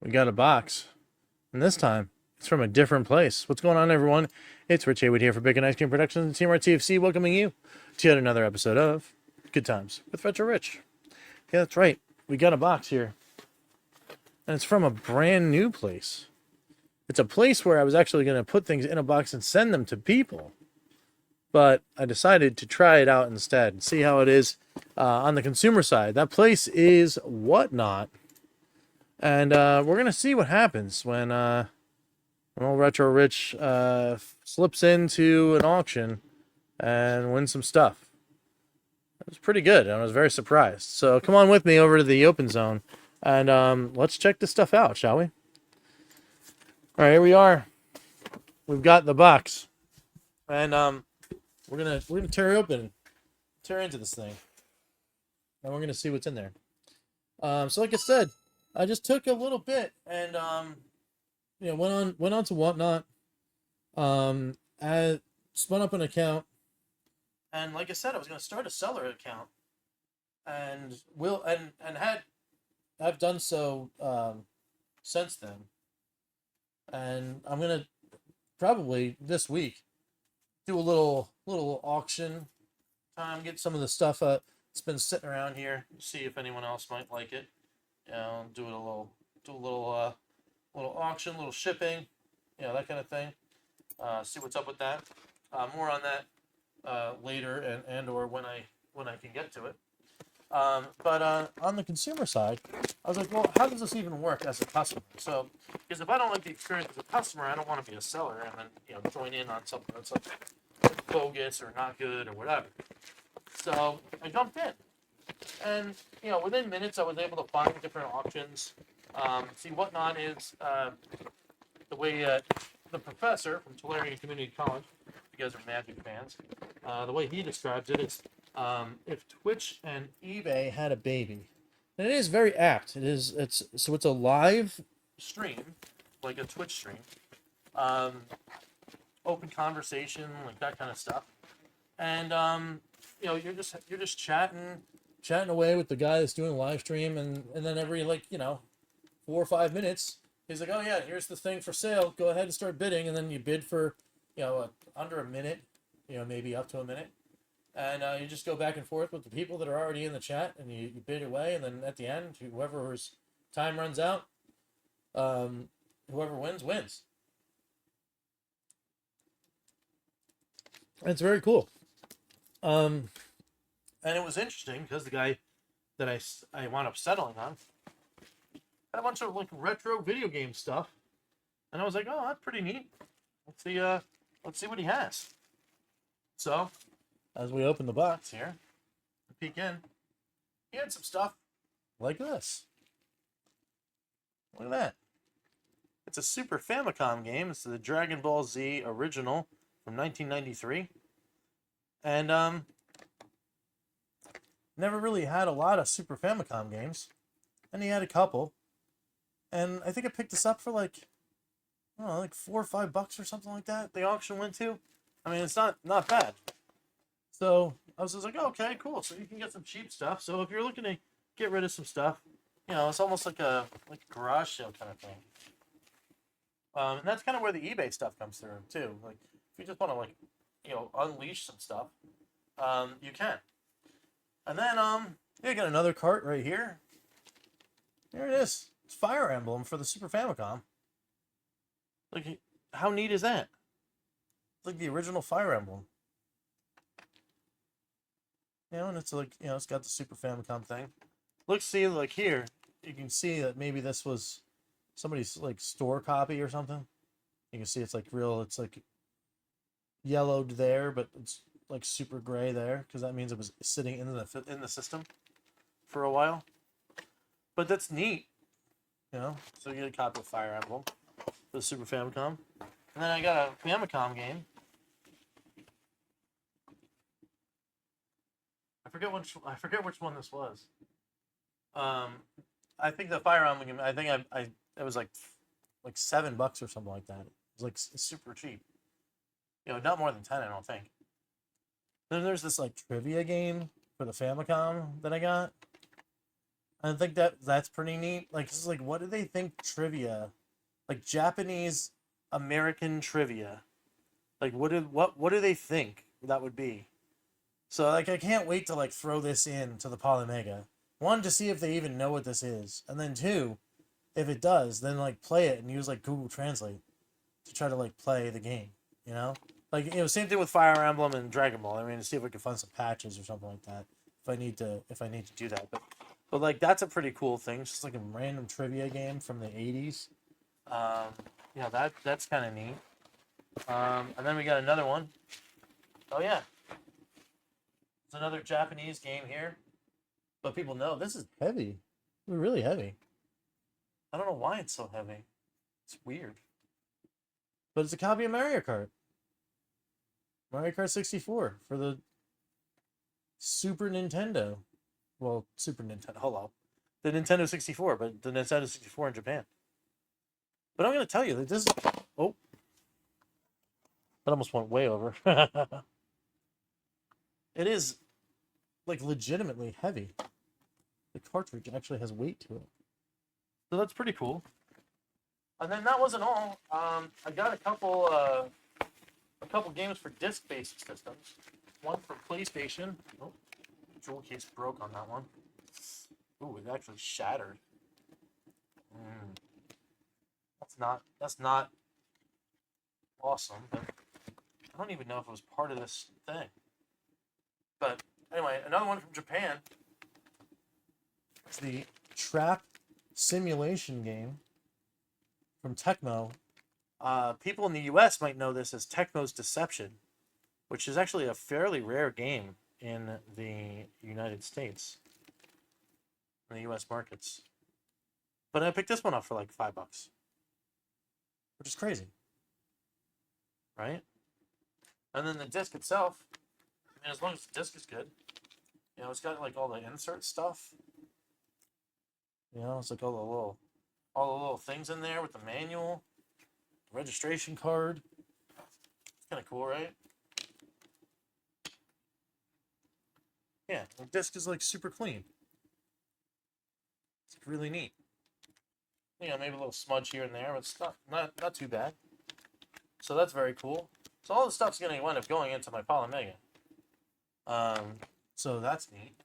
we got a box. And this time, it's from a different place. What's going on, everyone? It's Rich Haywood here for Bacon Ice Cream Productions and Team RTFC, welcoming you to yet another episode of Good Times with Retro Rich. Yeah, that's right. We got a box here. And it's from a brand new place. It's a place where I was actually going to put things in a box and send them to people. But I decided to try it out instead and see how it is on the consumer side. That place is WhatNot. And we're going to see what happens when old Retro Rich slips into an auction and wins some stuff. It was pretty good. I was very surprised. So come on with me over to the open zone and let's check this stuff out, shall we? All right, here we are. We've got the box. And we're gonna tear it open, tear into this thing, and we're gonna see what's in there. So like I said, I just took a little bit and went on to WhatNot, I spun up an account, and like I said, I was gonna start a seller account, and I've done so since then, and I'm gonna probably this week do a little auction time, get some of the stuff that's been sitting around here, see if anyone else might like it. Do a little auction, little shipping, that kind of thing. See what's up with that. More on that later and or when I can get to it. But on the consumer side, I was like, well, how does this even work as a customer? So, because if I don't like the experience as a customer, I don't want to be a seller and then join in on something that's like bogus or not good or whatever. So I jumped in, and within minutes I was able to find different auctions. See, WhatNot is the way the professor from Tulare Community College, if you guys are Magic fans, the way he describes it is if Twitch and eBay had a baby. And it is very apt. It's a live stream, like a Twitch stream, open conversation, like that kind of stuff, and you're just chatting away with the guy that's doing the live stream, and then every 4 or 5 minutes, he's like, oh yeah, here's the thing for sale. Go ahead and start bidding, and then you bid for under a minute, maybe up to a minute. And you just go back and forth with the people that are already in the chat, and you bid away, and then at the end, whoever's time runs out, whoever wins. And it's very cool. And it was interesting because the guy that I wound up settling on had a bunch of retro video game stuff, and I was like, oh, that's pretty neat. Let's see what he has. So, as we open the box here, peek in, he had some stuff like this. Look at that. It's a Super Famicom game. It's the Dragon Ball Z original from 1993. And never really had a lot of Super Famicom games. And he had a couple. And I think I picked this up for like $4 or $5 or something like that. The auction went to. I mean, it's not bad. So I was just like, oh, okay, cool. So you can get some cheap stuff. So if you're looking to get rid of some stuff, it's almost like a garage sale kind of thing. And that's kind of where the eBay stuff comes through too. Like if you just want to unleash some stuff, you can. And then you got another cart right here. Here it is. It's Fire Emblem for the Super Famicom. Like, how neat is that? It's like the original Fire Emblem. And it's like, it's got the Super Famicom thing. See, like here, you can see that maybe this was somebody's store copy or something. You can see it's it's yellowed there, but it's super gray there because that means it was sitting in the system for a while. But that's neat, So you get a copy of Fire Emblem for the Super Famicom, and then I got a Famicom game. I forget which one this was. I think the Fire Emblem game. I think it was like $7 or something like that. It was super cheap. Not more than 10, I don't think. Then there's this trivia game for the Famicom that I got. I think that's pretty neat. Like, it's like, what do they think trivia, like Japanese American trivia, like what do they think that would be? So like, I can't wait to like throw this in to the POLYMEGA. One, to see if they even know what this is, and then two, if it does, then like play it and use like Google Translate to try to like play the game. You know, like, same thing with Fire Emblem and Dragon Ball. I mean, to see if we can find some patches or something like that. If I need to do that, but like, that's a pretty cool thing. It's just like a random trivia game from the '80s. Um, that's kind of neat. And then we got another one. Oh yeah, it's another Japanese game here. But people know this is heavy. It's really heavy. I don't know why it's so heavy. It's weird. But it's a copy of Mario Kart. Mario Kart 64 for the Super Nintendo. Well, Super Nintendo. Hello. The Nintendo 64, but the Nintendo 64 in Japan. But I'm going to tell you that this is... Oh. That almost went way over. It is, like, legitimately heavy. The cartridge actually has weight to it. So that's pretty cool. And then that wasn't all. I got a couple games for disc-based systems. One for PlayStation. Oh, jewel case broke on that one. Ooh, it actually shattered. That's not awesome. But I don't even know if it was part of this thing. But anyway, another one from Japan. It's the Trap Simulation game from Tecmo. People in the US might know this as Tecmo's Deception, which is actually a fairly rare game in the United States, in the US markets. But I picked this one up for like $5, which is crazy, right? And then the disc itself, I mean, as long as the disc is good, it's got like all the insert stuff. It's like all the little things in there with the manual, registration card. It's kind of cool, right? Yeah, the disc is like super clean. It's really neat. Maybe a little smudge here and there, but it's not too bad. So that's very cool. So all the stuff's going to wind up going into my POLYMEGA. So that's neat.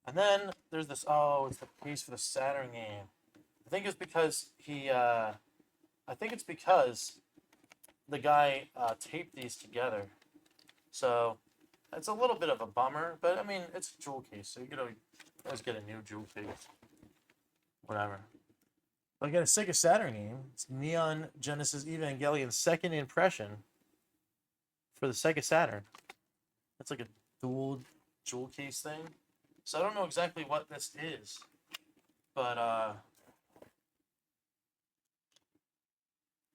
And then there's this. Oh, it's the piece for the Saturn game. I think it's because the guy taped these together. So it's a little bit of a bummer, but I mean, it's a jewel case, so you could always get a new jewel case. Whatever. But I got a Sega Saturn game. It's Neon Genesis Evangelion Second Impression for the Sega Saturn. It's like a dual jewel case thing. So I don't know exactly what this is, but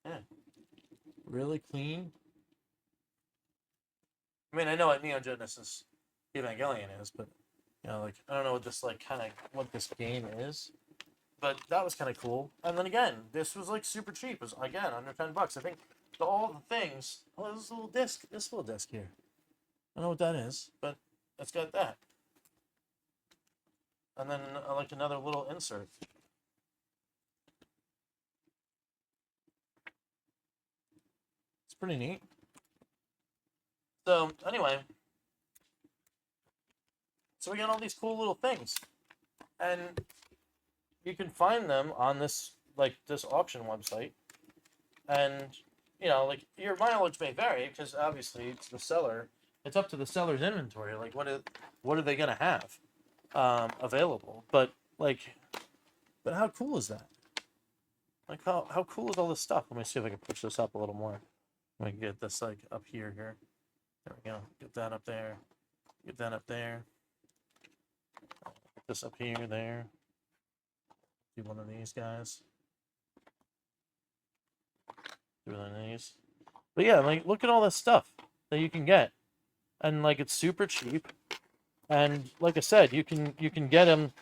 yeah, really clean. I mean, I know what Neon Genesis Evangelion is, but like, I don't know what this game is. But that was kind of cool. And then again, this was like super cheap. It was again under $10. I think all the things. Oh, this little disc here. I don't know what that is, but it's got that. And then like another little insert. It's pretty neat. So anyway, so we got all these cool little things, and you can find them on this auction website. And like, your mileage may vary because obviously it's the seller. It's up to the seller's inventory. Like, what are they gonna have available? But how cool is that? Like, how cool is all this stuff? Let me see if I can push this up a little more. Let me get this like up here. There we go. Get that up there. Get that up there. Get this up here, there. Do one of these guys. Do one of these. But yeah, like, look at all this stuff that you can get, and like, it's super cheap. And like I said, you can get them.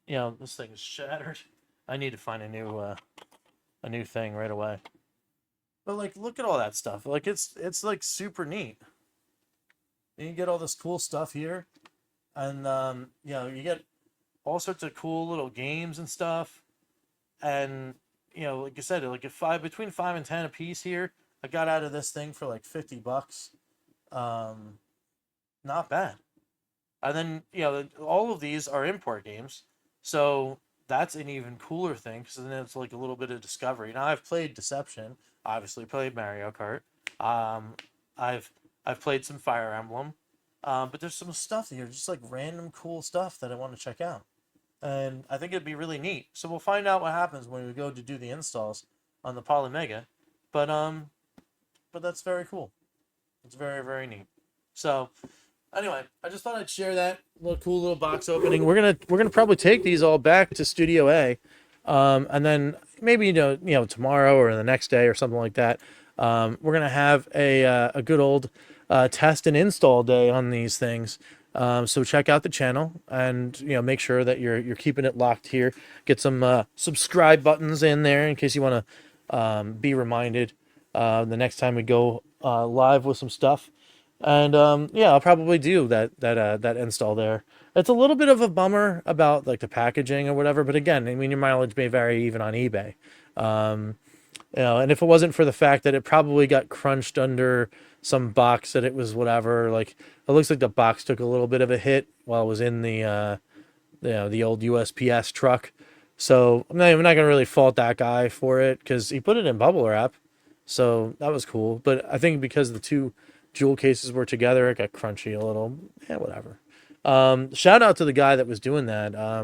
This thing is shattered. I need to find a new thing right away. But like, look at all that stuff. Like, it's like super neat. You get all this cool stuff here, and you get all sorts of cool little games and stuff. And you know, like I said, like between 5 and 10 a piece here. I got out of this thing for like $50. Not bad. And then you know, all of these are import games, so that's an even cooler thing because then it's like a little bit of discovery. Now I've played Deception, obviously played Mario Kart. Um, I've played some Fire Emblem, but there's some stuff here, just like random cool stuff that I want to check out, and I think it'd be really neat. So we'll find out what happens when we go to do the installs on the POLYMEGA, but that's very cool. It's very, very neat. So anyway, I just thought I'd share that cool little box opening. We're gonna probably take these all back to Studio A, and then maybe you know tomorrow or the next day or something like that. We're gonna have a good old test and install day on these things. So check out the channel and you know make sure that you're keeping it locked here. Get some subscribe buttons in there in case you want to be reminded the next time we go live with some stuff. And yeah, I'll probably do that install there. It's a little bit of a bummer about like the packaging or whatever, but again, I mean your mileage may vary even on eBay. You know, and if it wasn't for the fact that it probably got crunched under some box that it was whatever, like it looks like the box took a little bit of a hit while it was in the you know, the old USPS truck. So I'm not gonna really fault that guy for it because he put it in bubble wrap, so that was cool. But I think because the two jewel cases were together, it got crunchy a little. Yeah, whatever. Shout out to the guy that was doing that. I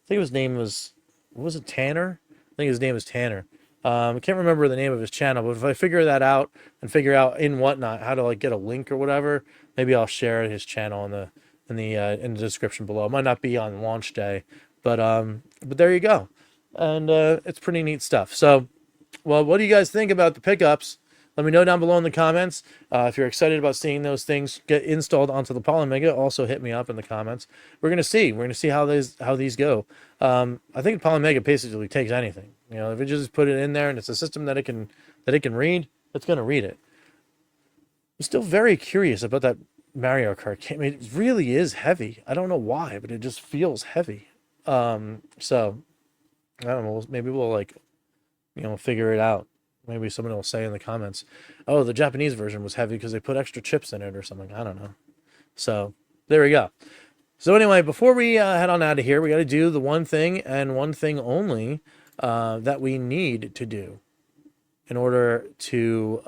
think his name was, what was it, Tanner? I think his name was Tanner. I can't remember the name of his channel, but if I figure that out and figure out in WhatNot how to like get a link or whatever, maybe I'll share his channel in the description below. It might not be on launch day, but there you go, and it's pretty neat stuff. So, well, what do you guys think about the pickups? Let me know down below in the comments. If you're excited about seeing those things get installed onto the POLYMEGA, also hit me up in the comments. We're gonna see how these go. I think POLYMEGA basically takes anything. You know, if you just put it in there and it's a system that it can read, it's gonna read it. I'm still very curious about that Mario Kart game. It really is heavy. I don't know why, but it just feels heavy. So I don't know. Maybe we'll like, you know, figure it out. Maybe someone will say in the comments, oh, the Japanese version was heavy because they put extra chips in it or something. I don't know. So there we go. So anyway, before we head on out of here, we got to do the one thing and one thing only that we need to do in order to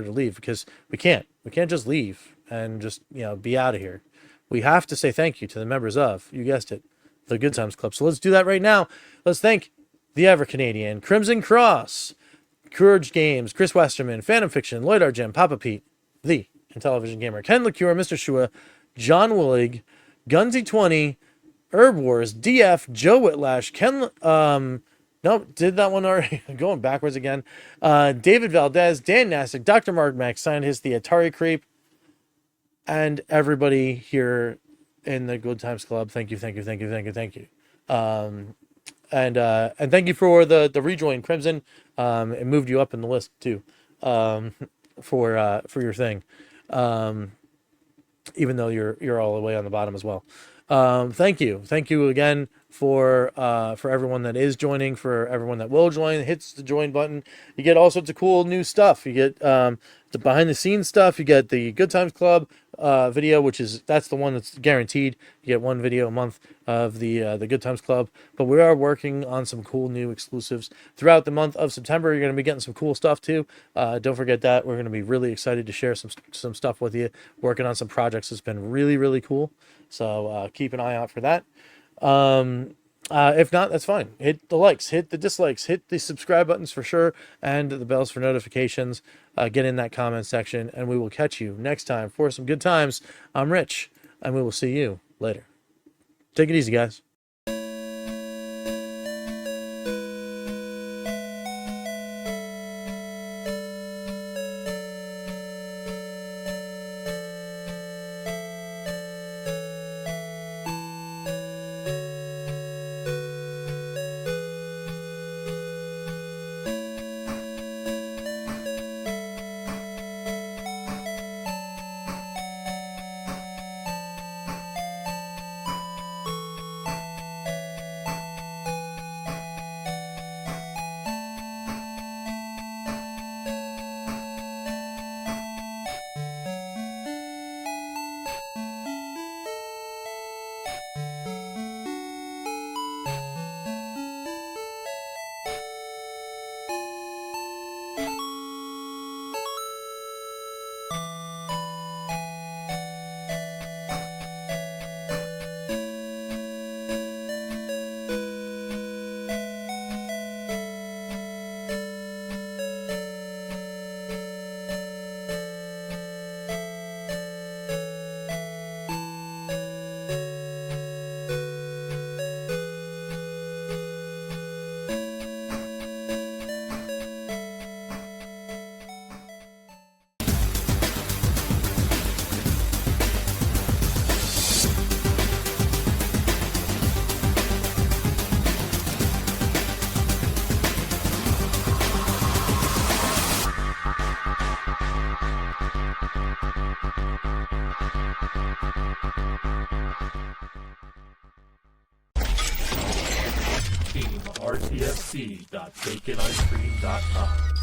leave, because we can't just leave and just, you know, be out of here. We have to say thank you to the members of, you guessed it, the Good Times Club. So let's do that right now. Let's thank the EverCanadian, Crimson Cross, Courage Games, Chris Westerman, Phantom Fiction, Lloyd Argent, Papa Pete, the Intellivision Gamer, Ken LaCure, Mr. Shua, John Willig, Gunsy20, Herb Wars, DF, Joe Whitlash, Ken, nope, did that one already, going backwards again, David Valdez, Dan Nastic, Dr. Mark Mack, Scientist, the Atari Creep, and everybody here in the Good Times Club. Thank you. And thank you for the rejoin, Crimson. It moved you up in the list too, for your thing, even though you're all the way on the bottom as well. Thank you again for everyone that is joining, for everyone that will join, hits the join button. You get all sorts of cool new stuff. You get the behind the scenes stuff. You get the Good Times Club video, that's the one that's guaranteed. You get one video a month of the Good Times Club, but we are working on some cool new exclusives throughout the month of September. You're going to be getting some cool stuff too. Don't forget that. We're going to be really excited to share some stuff with you. Working on some projects that's been really, really cool. So keep an eye out for that. If not, that's fine. Hit the likes, hit the dislikes, hit the subscribe buttons for sure, and the bells for notifications. Get in that comment section, and we will catch you next time for some good times. I'm Rich, and we will see you later. Take it easy, guys. rtfc.baconicecream.com.